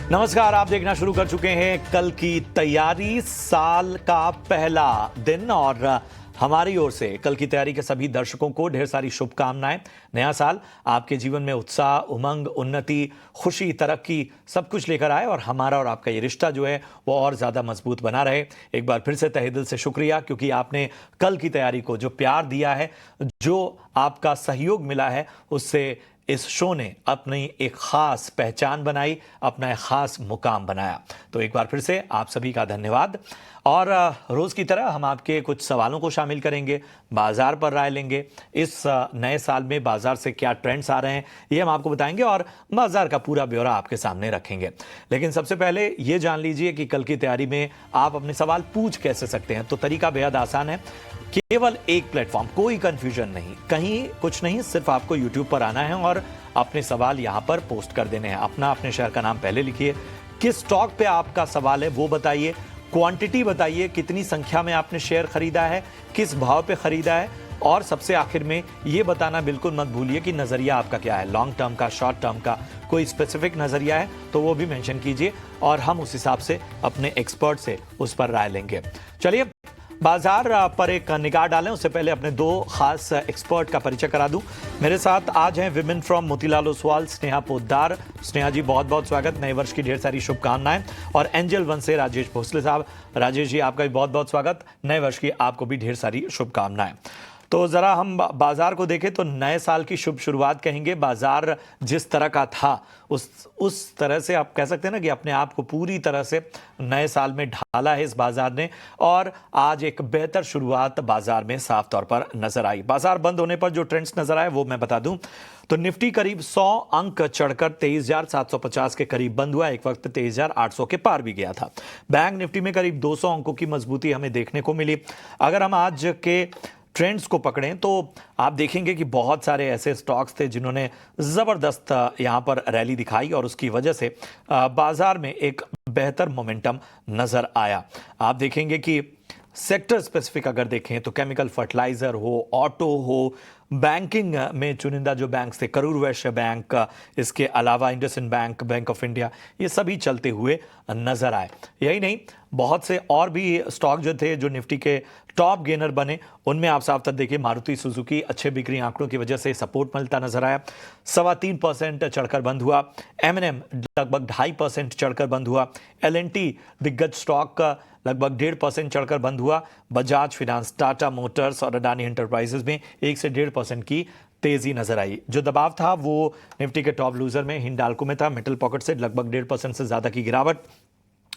नमस्कार, आप देखना शुरू कर चुके हैं कल की तैयारी, साल का पहला दिन। और हमारी ओर से कल की तैयारी के सभी दर्शकों को ढेर सारी शुभकामनाएं। नया साल आपके जीवन में उत्साह, उमंग, उन्नति, खुशी, तरक्की सब कुछ लेकर आए और हमारा और आपका ये रिश्ता जो है वो और ज़्यादा मजबूत बना रहे। एक बार फिर से तहे दिल से शुक्रिया, क्योंकि आपने कल की तैयारी को जो प्यार दिया है, जो आपका सहयोग मिला है, उससे इस शो ने अपनी एक खास पहचान बनाई, अपना एक खास मुकाम बनाया। तो एक बार फिर से आप सभी का धन्यवाद। और रोज की तरह हम आपके कुछ सवालों को शामिल करेंगे, बाजार पर राय लेंगे, इस नए साल में बाजार से क्या ट्रेंड्स आ रहे हैं ये हम आपको बताएंगे और बाजार का पूरा ब्यौरा आपके सामने रखेंगे। लेकिन सबसे पहले ये जान लीजिए कि कल की तैयारी में आप अपने सवाल पूछ कैसे सकते हैं। तो तरीका बेहद आसान है, केवल एक प्लेटफॉर्म, कोई कंफ्यूजन नहीं, कहीं कुछ नहीं, सिर्फ आपको YouTube पर आना है और अपने सवाल यहां पर पोस्ट कर देने हैं। अपने शहर का नाम पहले लिखिए, किस स्टॉक पे आपका सवाल है वो बताइए, क्वांटिटी बताइए, कितनी संख्या में आपने शेयर खरीदा है, किस भाव पे खरीदा है, और सबसे आखिर में ये बताना बिल्कुल मत भूलिए कि नजरिया आपका क्या है, लॉन्ग टर्म का, शॉर्ट टर्म का, कोई स्पेसिफिक नजरिया है तो वो भी मेंशन कीजिए और हम उस हिसाब से अपने एक्सपर्ट से उस पर राय लेंगे। चलिए बाजार पर एक निगाह डालें, उससे पहले अपने दो खास एक्सपर्ट का परिचय करा दूं। मेरे साथ आज हैं विमेन फ्रॉम मोतीलाल ओसवाल, स्नेहा पोद्दार। स्नेहा जी बहुत बहुत स्वागत, नए वर्ष की ढेर सारी शुभकामनाएं। और एंजल वन से राजेश भोसले साहब। राजेश जी आपका भी बहुत बहुत स्वागत, नए वर्ष की आपको भी ढेर सारी शुभकामनाएं। तो जरा हम बाजार को देखें तो नए साल की शुभ शुरुआत कहेंगे। बाजार जिस तरह का था उस तरह से आप कह सकते हैं ना कि अपने आप को पूरी तरह से नए साल में ढाला है इस बाजार ने, और आज एक बेहतर शुरुआत बाजार में साफ तौर पर नजर आई। बाजार बंद होने पर जो ट्रेंड्स नजर आए वो मैं बता दूं तो निफ्टी करीब 100 अंक चढ़कर 23,750 के करीब बंद हुआ। एक वक्त 23,800 के पार भी गया था। बैंक निफ्टी में करीब 200 अंकों की मजबूती हमें देखने को मिली। अगर हम आज के ट्रेंड्स को पकड़ें तो आप देखेंगे कि बहुत सारे ऐसे स्टॉक्स थे जिन्होंने ज़बरदस्त यहां पर रैली दिखाई और उसकी वजह से बाजार में एक बेहतर मोमेंटम नजर आया। आप देखेंगे कि सेक्टर स्पेसिफिक अगर देखें तो केमिकल, फर्टिलाइजर हो, ऑटो हो, बैंकिंग में चुनिंदा जो बैंक थे, करूर वैश्य बैंक, इसके अलावा IndusInd bank, bank of India, ये सभी चलते हुए नजर आए। यही नहीं, बहुत से और भी स्टॉक जो थे जो निफ्टी के टॉप गेनर बने, उनमें आप साफ तौर देखिए मारुति सुजुकी अच्छे बिक्री आंकड़ों की वजह से सपोर्ट मिलता नजर आया, 3.25% चढ़कर बंद हुआ। M&M लगभग 2.5% चढ़कर बंद हुआ। L&T दिग्गज स्टॉक का लगभग 1.5% चढ़कर बंद हुआ। बजाज फाइनेंस, टाटा मोटर्स और अडानी एंटरप्राइजेज में 1 से 1.5% की तेजी नजर आई। जो दबाव था वो निफ्टी के टॉप लूजर में हिंडाल्को में था, मेटल पॉकेट से लगभग 1.5% से ज्यादा की गिरावट।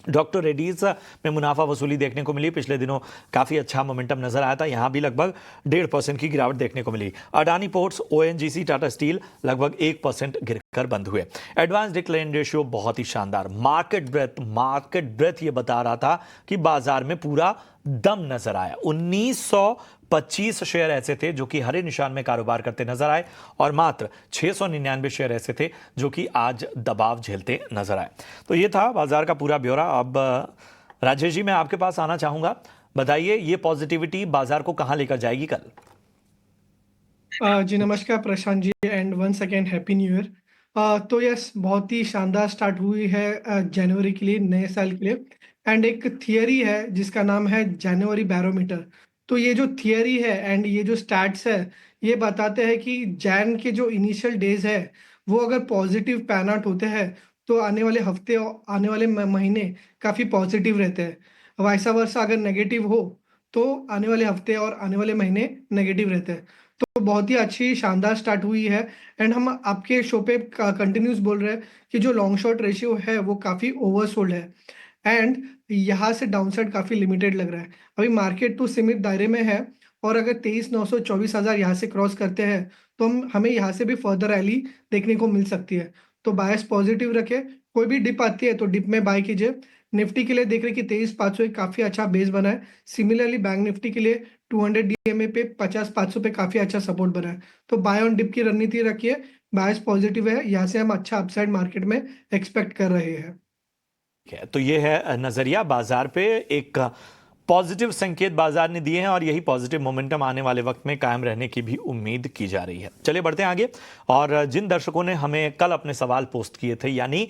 डॉक्टर रेड्डीज में मुनाफा वसूली देखने को मिली, पिछले दिनों काफी अच्छा मोमेंटम नजर आया था, यहां भी लगभग 1.5% की गिरावट देखने को मिली। Adani ports, ONGC, Tata steel लगभग 1% गिरकर बंद हुए। एडवांस डिक्लाइन रेशियो बहुत ही शानदार। मार्केट ब्रेथ ये बता रहा था कि बाजार में पूरा दम नजर आया। 1925 शेयर ऐसे थे जो कि हरे निशान में कारोबार करते नजर आए और मात्र 699 शेयर ऐसे थे जो कि आज दबाव झेलते नजर आए। तो ये था बाजार का पूरा ब्यौरा। अब राजेश जी मैं आपके पास आना चाहूंगा, बताइए ये पॉजिटिविटी बाजार को कहां लेकर जाएगी कल? जी नमस्कार Prashant ji, and once again happy new year. तो यस, बहुत ही शानदार स्टार्ट हुई है जनवरी के लिए, नए साल के लिए। एंड एक थियरी है जिसका नाम है जनवरी बैरोमीटर। तो ये जो थियरी है एंड ये जो स्टैट्स है, ये बताते हैं कि जैन के जो इनिशियल डेज है वो अगर पॉजिटिव पैन आउट होते हैं तो आने वाले हफ्ते और आने वाले महीने काफ़ी पॉजिटिव रहते हैं। वैसा वर्षा अगर नेगेटिव हो तो आने वाले हफ्ते और आने वाले महीने नेगेटिव रहते हैं। तो बहुत ही अच्छी शानदार स्टार्ट हुई है। एंड हम आपके शो पे कंटिन्यूस बोल रहे हैं कि जो लॉन्ग शॉर्ट रेशियो है वो काफ़ी ओवरसोल्ड है एंड यहाँ से डाउनसाइड काफ़ी लिमिटेड लग रहा है। अभी मार्केट तो सीमित दायरे में है और अगर 23,900 24,000 यहाँ से क्रॉस करते हैं तो हमें यहाँ से भी फर्दर रैली देखने को मिल सकती है। तो बायस पॉजिटिव रखे, कोई भी डिप आती है तो डिप में बाय कीजिए। निफ्टी के लिए देख रहे हैं कि 23,500 एक काफ़ी अच्छा बेस बना है। सिमिलरली बैंक निफ्टी के लिए 200 DMA पे 50,500 पे काफ़ी अच्छा सपोर्ट बना है। तो बाय ऑन डिप की रणनीति रखिए, बायस पॉजिटिव है, यहाँ से हम अच्छा अपसाइड मार्केट में एक्सपेक्ट कर रहे हैं। तो ये है नजरिया बाजार पे, एक पॉजिटिव संकेत बाजार ने दिए हैं और यही पॉजिटिव मोमेंटम आने वाले वक्त में कायम रहने की भी उम्मीद की जा रही है। चलिए बढ़ते हैं आगे। और जिन दर्शकों ने हमें कल अपने सवाल पोस्ट किए थे, यानी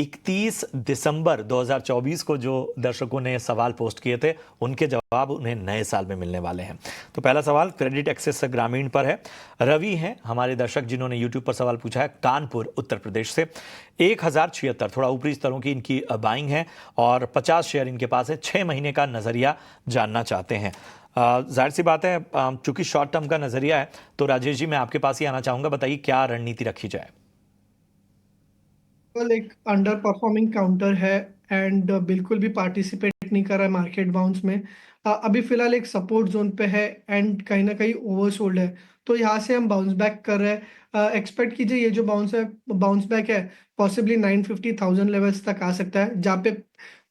31 दिसंबर 2024 को जो दर्शकों ने सवाल पोस्ट किए थे उनके जवाब उन्हें नए साल में मिलने वाले हैं। तो पहला सवाल क्रेडिट एक्सेस ग्रामीण पर है। रवि हैं हमारे दर्शक जिन्होंने यूट्यूब पर सवाल पूछा है, कानपुर उत्तर प्रदेश से। 1076 थोड़ा ऊपरी स्तरों की इनकी बाइंग है और 50 शेयर इनके पास है। 6 महीने का नजरिया जानना चाहते हैं। जाहिर सी बात है, चूंकि शॉर्ट टर्म का नजरिया है तो राजेश जी मैं आपके पास ही आना चाहूंगा, बताइए क्या रणनीति रखी जाए। बिल्कुल एक अंडर परफॉर्मिंग काउंटर है एंड बिल्कुल भी पार्टिसिपेट नहीं कर रहा है मार्केट बाउंस में। अभी फिलहाल एक सपोर्ट जोन पे है एंड कहीं ना कहीं ओवरसोल्ड है, तो यहाँ से हम बाउंस बैक कर रहे हैं। एक्सपेक्ट कीजिए ये जो बाउंस बैक है पॉसिबली 950,000 लेवल्स तक आ सकता है, जहाँ पे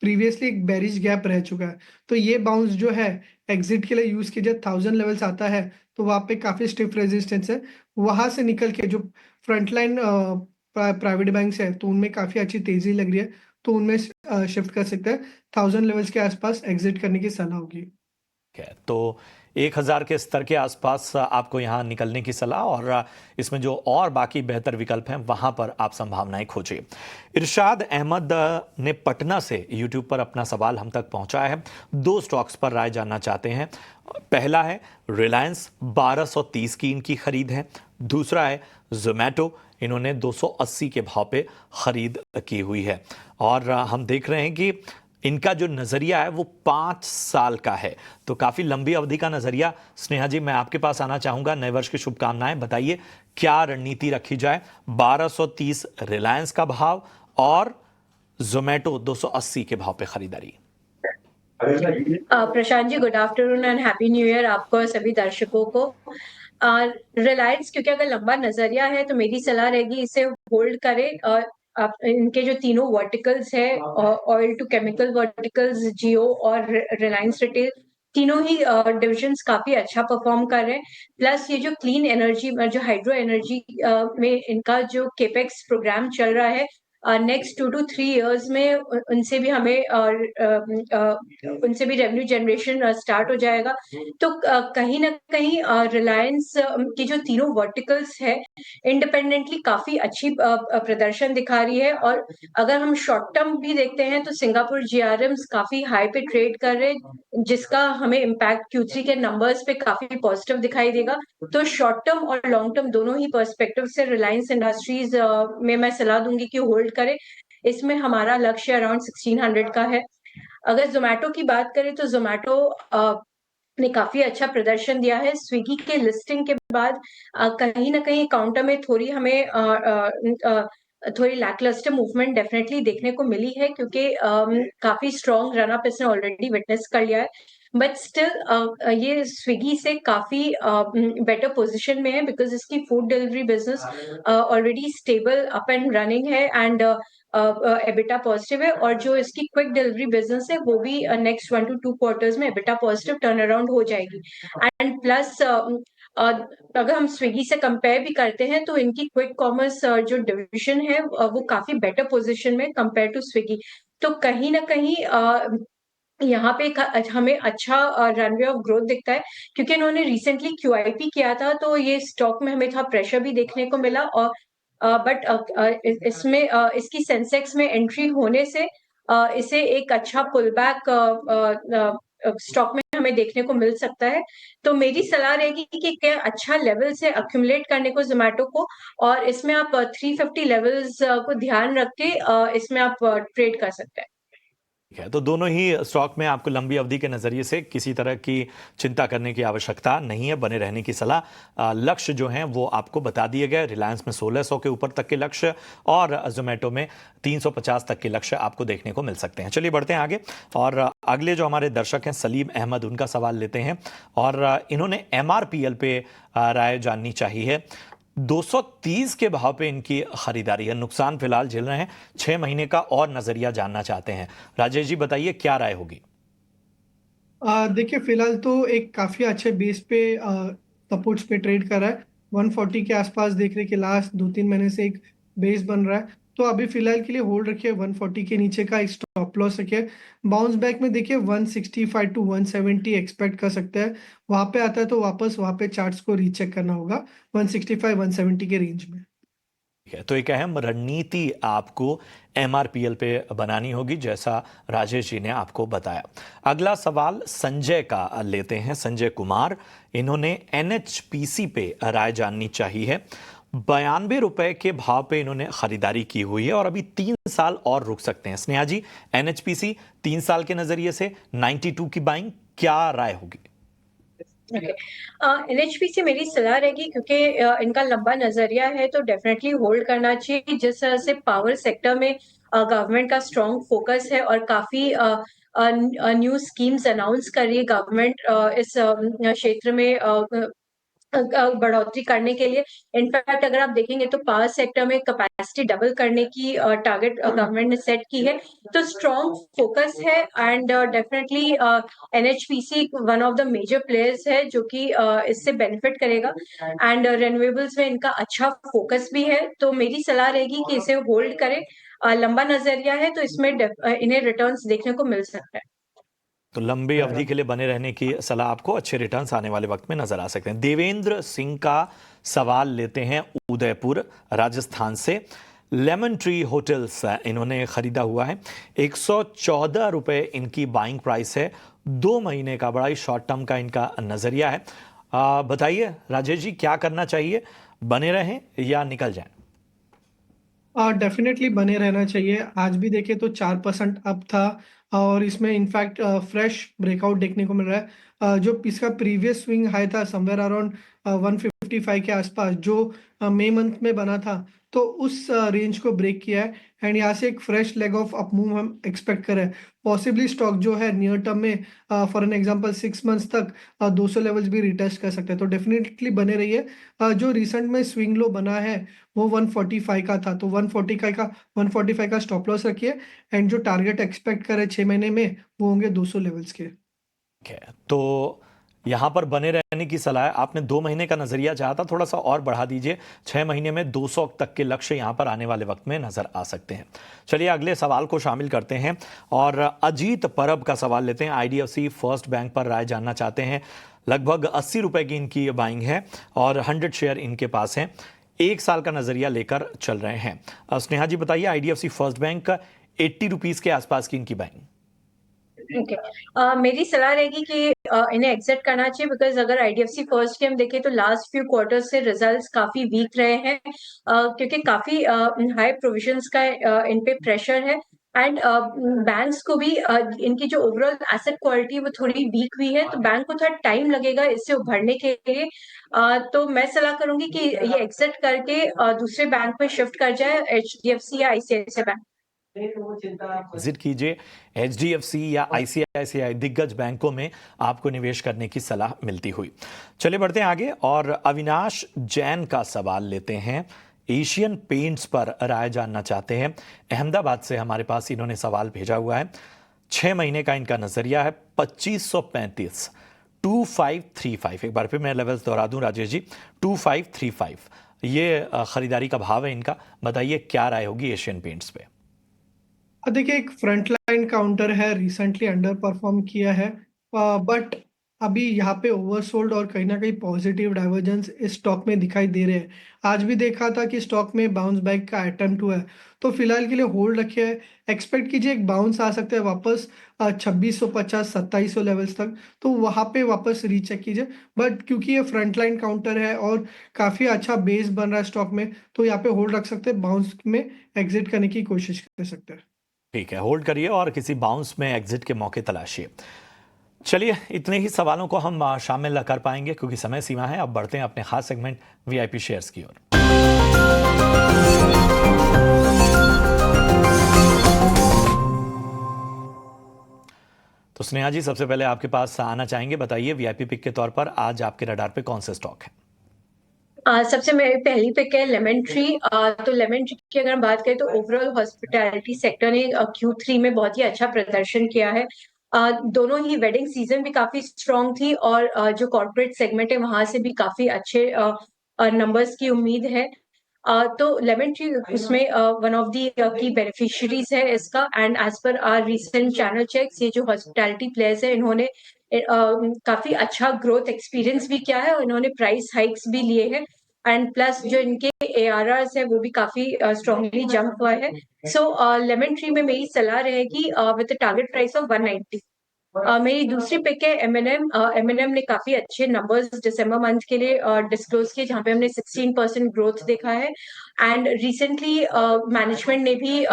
प्रीवियसली एक बेरिश गैप रह चुका है। तो ये बाउंस जो है एग्जिट के लिए यूज कीजिए। 1000 लेवल्स आता है तो वहाँ पे काफी स्टिफ रेजिस्टेंस है, वहां से निकल के जो फ्रंटलाइन प्राइवेट बैंक्स है तो उनमें काफी अच्छी तेजी लग रही है, तो उनमें शिफ्ट कर सकते हैं। 1000 लेवल्स के आसपास एग्जिट करने की सलाह होगी। है तो 1000 के स्तर के आसपास आपको यहां निकलने की सलाह, और इसमें जो और बाकी बेहतर विकल्प हैं वहां पर आप संभावनाएं खोजिए। इरशाद अहमद ने पटना से यूट्यूब पर अपना सवाल हम तक पहुंचाया है। 2 स्टॉक्स पर राय जानना चाहते हैं। पहला है रिलायंस, 1230 की इनकी खरीद है। दूसरा है जोमैटो, इन्होंने 280 के भाव पे खरीद की हुई है। और हम देख रहे हैं कि इनका जो नजरिया है वो 5 साल का है, तो काफी लंबी अवधि का नजरिया। स्नेहा जी मैं आपके पास आना चाहूंगा, नए वर्ष की शुभकामनाएं। बताइए क्या रणनीति रखी जाए। 1230 रिलायंस का भाव और जोमैटो 280 के भाव पे खरीदारी। Prashant ji, good afternoon and happy new year आपको और सभी दर्शकों को। रिलायंस क्योंकि अगर लंबा नजरिया है तो मेरी सलाह रहेगी इसे होल्ड करें। आप इनके जो तीनों वर्टिकल्स है, ऑयल टू केमिकल वर्टिकल्स, जियो और रिलायंस रिटेल, तीनों ही डिविजन्स काफी अच्छा परफॉर्म कर रहे हैं। प्लस ये जो क्लीन एनर्जी, जो हाइड्रो एनर्जी में इनका जो केपेक्स प्रोग्राम चल रहा है, नेक्स्ट 2 to 3 इयर्स में उनसे भी हमें उनसे भी रेवेन्यू जनरेशन स्टार्ट हो जाएगा। तो कहीं ना कहीं रिलायंस की जो तीनों वर्टिकल्स है इंडिपेंडेंटली काफी अच्छी प्रदर्शन दिखा रही है। और अगर हम शॉर्ट टर्म भी देखते हैं तो सिंगापुर जीआरएम्स काफी हाई पे ट्रेड कर रहे हैं, जिसका हमें इम्पैक्ट Q3 के नंबर्स पे काफी पॉजिटिव दिखाई देगा। तो शॉर्ट टर्म और लॉन्ग टर्म दोनों ही पर्सपेक्टिव से रिलायंस इंडस्ट्रीज में मैं सलाह दूंगी कि होल्ड करें। इसमें हमारा लक्ष्य अराउंड 1600 का है। अगर जोमैटो की बात करें तो जोमैटो ने काफी अच्छा प्रदर्शन दिया है। स्विगी के लिस्टिंग के बाद कहीं ना कहीं काउंटर में थोड़ी हमें थोड़ी लैकलस्टर मूवमेंट डेफिनेटली देखने को मिली है, क्योंकि काफी स्ट्रॉन्ग रन अप इसने ऑलरेडी विटनेस कर लिया है। बट स्टिल ये स्विगी से काफी बेटर पोजीशन में है, बिकॉज इसकी food delivery business already stable up and running है एंड एबिटा पॉजिटिव है। और जो इसकी क्विक डिलीवरी बिजनेस है वो भी नेक्स्ट 1 to 2 क्वार्टर्स में एबिटा पॉजिटिव टर्न अराउंड हो जाएगी। एंड प्लस अगर हम स्विगी से कंपेयर भी करते हैं तो इनकी क्विक कॉमर्स जो डिविजन है वो काफी बेटर पोजीशन में कंपेयर टू स्विगी। तो कहीं ना कहीं यहाँ पे हमें अच्छा रनवे ऑफ ग्रोथ दिखता है, क्योंकि इन्होंने रिसेंटली QIP किया था तो ये स्टॉक में हमें थोड़ा प्रेशर भी देखने को मिला। और बट इसमें इसकी सेंसेक्स में एंट्री होने से इसे एक अच्छा पुल बैक स्टॉक में हमें देखने को मिल सकता है। तो मेरी सलाह रहेगी कि क्या अच्छा लेवल से अक्यूमुलेट करने को जोमैटो को, और इसमें आप 350 लेवल्स को ध्यान रख के इसमें आप ट्रेड कर सकते हैं। ठीक है, तो दोनों ही स्टॉक में आपको लंबी अवधि के नजरिए से किसी तरह की चिंता करने की आवश्यकता नहीं है, बने रहने की सलाह। लक्ष्य जो हैं वो आपको बता दिए गए। रिलायंस में 1600 के ऊपर तक के लक्ष्य और जोमैटो में 350 तक के लक्ष्य आपको देखने को मिल सकते हैं। चलिए बढ़ते हैं आगे, और अगले जो हमारे दर्शक हैं सलीम अहमद, उनका सवाल लेते हैं। और इन्होंने MRPL पे राय जाननी चाहिए। 230 के भाव पे इनकी खरीदारी है, नुकसान फिलहाल झेल रहे हैं। 6 महीने का और नजरिया जानना चाहते हैं। राजेश जी बताइए क्या राय होगी। देखिए फिलहाल तो एक काफी अच्छे बेस पे सपोर्ट्स पे ट्रेड कर रहा है। 140 के आसपास देख रहे कि लास्ट 2-3 महीने से एक बेस बन रहा है, तो अभी फिलहाल के लिए होल्ड रखिए। 140 के नीचे का एक स्टॉप लॉस रखिए। बाउंस बैक में देखिए 165 to 170 एक्सपेक्ट कर सकते हैं। वहां पे आता है तो वापस वहां पे चार्ट्स को रीचेक करना होगा 165-170 के रेंज में। है, तो एक अहम रणनीति आपको एमआरपीएल पे बनानी होगी, जैसा राजेश जी ने आपको बताया। अगला सवाल संजय का लेते हैं। संजय कुमार, इन्होंने एनएचपीसी पे राय जाननी चाहिए। 92 रुपए के भाव पे इन्होंने खरीदारी की हुई है और अभी 3 साल और रुक सकते हैं। स्नेहा जी, एनएचपीसी 3 साल के नजरिए से 92 की बाइंग, क्या राय होगी? एनएचपी से मेरी सलाह रहेगी, क्योंकि इनका लंबा नजरिया है तो डेफिनेटली होल्ड करना चाहिए। जिस तरह से पावर सेक्टर में गवर्नमेंट का स्ट्रॉन्ग फोकस है और काफी न्यू स्कीम्स अनाउंस कर रही है गवर्नमेंट इस क्षेत्र में बढ़ोतरी करने के लिए। इनफैक्ट अगर आप देखेंगे तो पावर सेक्टर में कैपेसिटी डबल करने की टारगेट गवर्नमेंट ने सेट की है। तो स्ट्रॉन्ग फोकस है and definitely NHPC one of the major players है जो कि इससे बेनिफिट करेगा एंड रिन्यूएबल्स में इनका अच्छा फोकस भी है। तो मेरी सलाह रहेगी कि इसे होल्ड करें। लंबा नजरिया है तो इसमें इन्हें रिटर्न्स देखने को मिल सकता है। तो लंबी अवधि के लिए बने रहने की सलाह आपको, अच्छे रिटर्न्स आने वाले वक्त में नजर आ सकते हैं। देवेंद्र सिंह का सवाल लेते हैं उदयपुर राजस्थान से। लेमन ट्री होटल्स इन्होंने खरीदा हुआ है, 114 रुपए इनकी बाइंग प्राइस है। 2 महीने का बड़ा ही शॉर्ट टर्म का इनका नजरिया है। बताइए राजेश जी, क्या करना चाहिए, बने रहें या निकल जाएं? डेफिनेटली बने रहना चाहिए। आज भी देखें तो 4% अप था और इसमें इनफैक्ट फ्रेश ब्रेकआउट देखने को मिल रहा है। जो इसका प्रीवियस स्विंग हाई था समवेयर अराउंड 155 के आसपास, जो मई मंथ में बना था, तो उस रेंज को ब्रेक किया है एंड यहाँ से एक fresh leg of up move हम एक्सपेक्ट कर रहे हैं। पॉसिबली स्टॉक जो है नियर टर्म में फॉर एन एग्जांपल 6 मंथ्स तक 200 लेवल्स भी रिटेस्ट कर सकते हैं। तो डेफिनेटली बने रहिए। जो रिसेंट में स्विंग लो बना है वो 145 का था, तो 145 का स्टॉप लॉस रखिए एंड जो टारगेट एक्सपेक्ट करें 6 महीने में वो होंगे 200 लेवल्स के। ठीक है, तो यहां पर बने रहने की सलाह है। आपने 2 महीने का नजरिया चाहा था, थोड़ा सा और बढ़ा दीजिए। 6 महीने में 200 तक के लक्ष्य यहां पर आने वाले वक्त में नजर आ सकते हैं। चलिए अगले सवाल को शामिल करते हैं और अजीत परब का सवाल लेते हैं। आईडीएफसी फर्स्ट बैंक पर राय जानना चाहते हैं। लगभग 80 रुपए की इनकी बाइंग है और 100 शेयर इनके पास हैं। 1 साल का नजरिया लेकर चल रहे हैं। स्नेहा जी बताइए, आईडीएफसी फर्स्ट बैंक 80 रुपीज के आसपास की इनकी बाइंग। ओके मेरी सलाह रहेगी कि इन्हें एग्जिट करना चाहिए, बिकॉज अगर आईडीएफसी फर्स्ट के हम देखें तो लास्ट फ्यू क्वार्टर्स से रिजल्ट्स काफी वीक रहे हैं, क्योंकि काफी हाई प्रोविजंस का इन पे प्रेशर है एंड बैंक्स को भी इनकी जो ओवरऑल एसेट क्वालिटी वो थोड़ी वीक हुई है, तो बैंक को थोड़ा टाइम लगेगा इससे उभरने के लिए। तो मैं सलाह करूंगी कि ये एग्जिट करके दूसरे बैंक में शिफ्ट कर जाए, एचडीएफसी या आईसीआईसीआई बैंक। विजिट कीजिए एचडीएफसी या आईसीआईसीआई दिग्गज बैंकों में आपको निवेश करने की सलाह मिलती हुई। चलिए बढ़ते हैं आगे और अविनाश जैन का सवाल लेते हैं। एशियन पेंट्स पर राय जानना चाहते हैं। अहमदाबाद से हमारे पास इन्होंने सवाल भेजा हुआ है। 6 महीने का इनका नजरिया है 2535, 2535। एक बार फिर मैं लेवल्स दोहरा दूं राजेश जी, 2535 ये खरीदारी का भाव है इनका। बताइए क्या राय होगी एशियन पेंट्स पे? देखिए, एक फ्रंट लाइन काउंटर है, रिसेंटली अंडर परफॉर्म किया है, बट अभी यहाँ पे ओवरसोल्ड और कहीं ना कहीं पॉजिटिव डाइवर्जेंस इस स्टॉक में दिखाई दे रहे हैं। आज भी देखा था कि स्टॉक में बाउंस बैक का अटेम्प्ट हुआ है, तो फिलहाल के लिए होल्ड रखे है। एक्सपेक्ट कीजिए एक बाउंस आ सकता है वापस 2650 2700 लेवल्स तक, तो वहाँ पे वापस रीचेक कीजिए। बट क्योंकि ये फ्रंट लाइन काउंटर है और काफ़ी अच्छा बेस बन रहा है स्टॉक में, तो यहाँ पे होल्ड रख सकते हैं। बाउंस में एग्जिट करने की कोशिश कर सकते हैं। ठीक है, होल्ड करिए और किसी बाउंस में एग्जिट के मौके तलाशिए। चलिए इतने ही सवालों को हम शामिल कर पाएंगे क्योंकि समय सीमा है। अब बढ़ते हैं अपने खास सेगमेंट वीआईपी शेयर्स की ओर। तो स्नेहा जी सबसे पहले आपके पास आना चाहेंगे, बताइए वीआईपी पिक के तौर पर आज आपके रडार पे कौन से स्टॉक है? सबसे मेरी पहली पिक है लेमन ट्री। तो लेमन ट्री की अगर हम बात करें तो ओवरऑल हॉस्पिटैलिटी सेक्टर ने Q3 में बहुत ही अच्छा प्रदर्शन किया है। दोनों ही वेडिंग सीजन भी काफी स्ट्रांग थी और जो कॉर्पोरेट सेगमेंट है वहां से भी काफी अच्छे नंबर्स की उम्मीद है। तो लेमन ट्री उसमें one of the key beneficiaries है इसका and as per our recent channel checks ये जो हॉस्पिटैलिटी प्लेयर्स है इन्होंने काफी अच्छा ग्रोथ एक्सपीरियंस भी किया है और इन्होंने प्राइस हाइक्स भी लिए हैं एंड प्लस जो इनके ARRs है वो भी काफी स्ट्रांगली जंप हुआ है। सो लेमन ट्री में मेरी सलाह रहेगी विद टारगेट प्राइस ऑफ 190। मेरी दूसरी पिक है M&M। M&M ने काफी अच्छे नंबर्स दिसंबर मंथ के लिए डिस्क्लोज किए, जहां पे हमने 16% ग्रोथ देखा है। एंड रिसेंटली मैनेजमेंट ने भी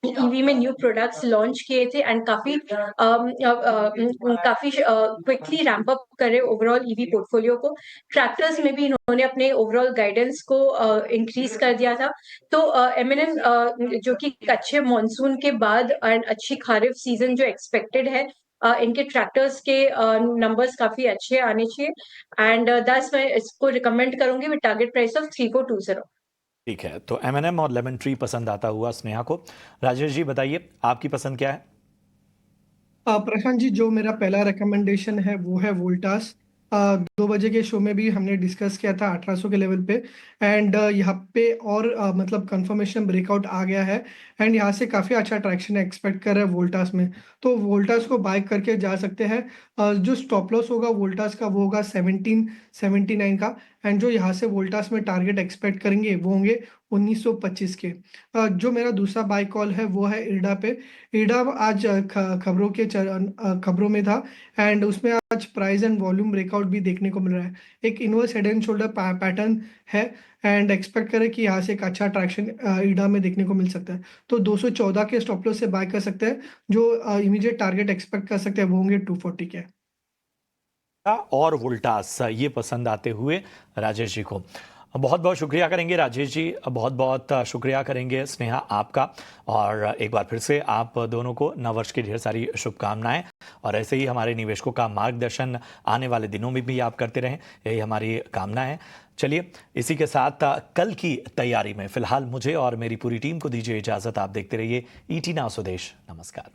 ईवी में न्यू प्रोडक्ट्स लॉन्च किए थे एंड काफी क्विकली रैंप अप करे ओवरऑल ईवी पोर्टफोलियो को। ट्रैक्टर्स में भी इन्होंने अपने ओवरऑल गाइडेंस को इंक्रीज कर दिया था। तो M&M जो कि अच्छे मॉनसून के बाद एंड अच्छी खारिफ सीजन जो एक्सपेक्टेड है, इनके ट्रैक्टर्स के नंबर्स काफी अच्छे आने चाहिए एंड दस मैं इसको रिकमेंड करूंगी विद टारगेट प्राइस ऑफ 3420। ठीक है, तो M&M और लेमन ट्री पसंद आता हुआ स्नेहा को। राजेश जी बताइए, आपकी पसंद क्या है? प्रशांत जी, जो मेरा पहला रिकमेंडेशन है वो है वोल्टास। 2 बजे के शो में भी हमने डिस्कस किया था 1800 के लेवल पे। एंड यहाँ पे और मतलब कंफर्मेशन ब्रेकआउट आ गया है एंड यहाँ से काफ़ी अच्छा ट्रैक्शन एक्सपेक्ट कर रहे हैं वोल्टास में। तो वोल्टास को बाय करके जा सकते हैं। जो स्टॉप लॉस होगा वोल्टास का वो होगा 1779 का। एंड जो यहाँ से वोल्टास में टारगेट एक्सपेक्ट करेंगे वो होंगे 1925 के। जो मेरा दूसरा बाय कॉल है वो है इरडा पे। इरडा आज खबरों में था एंड उसमें आज प्राइस एंड वॉल्यूम ब्रेकआउट भी देखने को मिल रहा है। एक inverse head and shoulder pattern है एंड एक्सपेक्ट करें कि यहाँ से एक अच्छा ट्रैक्शन इरडा में देखने को मिल सकता है। तो 214 के स्टॉप लॉस से बाय कर सकते हैं। जो इमीडिएट टारगेट एक्सपेक्ट कर सकते हैं वो होंगे 240 के। और वोल्टास ये पसंद आते हुए राजेश जी को बहुत बहुत शुक्रिया करेंगे। राजेश जी बहुत बहुत शुक्रिया करेंगे स्नेहा आपका। और एक बार फिर से आप दोनों को नववर्ष की ढेर सारी शुभकामनाएं और ऐसे ही हमारे निवेशकों का मार्गदर्शन आने वाले दिनों में भी आप करते रहें, यही हमारी कामना है। चलिए इसी के साथ कल की तैयारी में फिलहाल मुझे और मेरी पूरी टीम को दीजिए इजाजत। आप देखते रहिए ET Now स्वदेश। नमस्कार।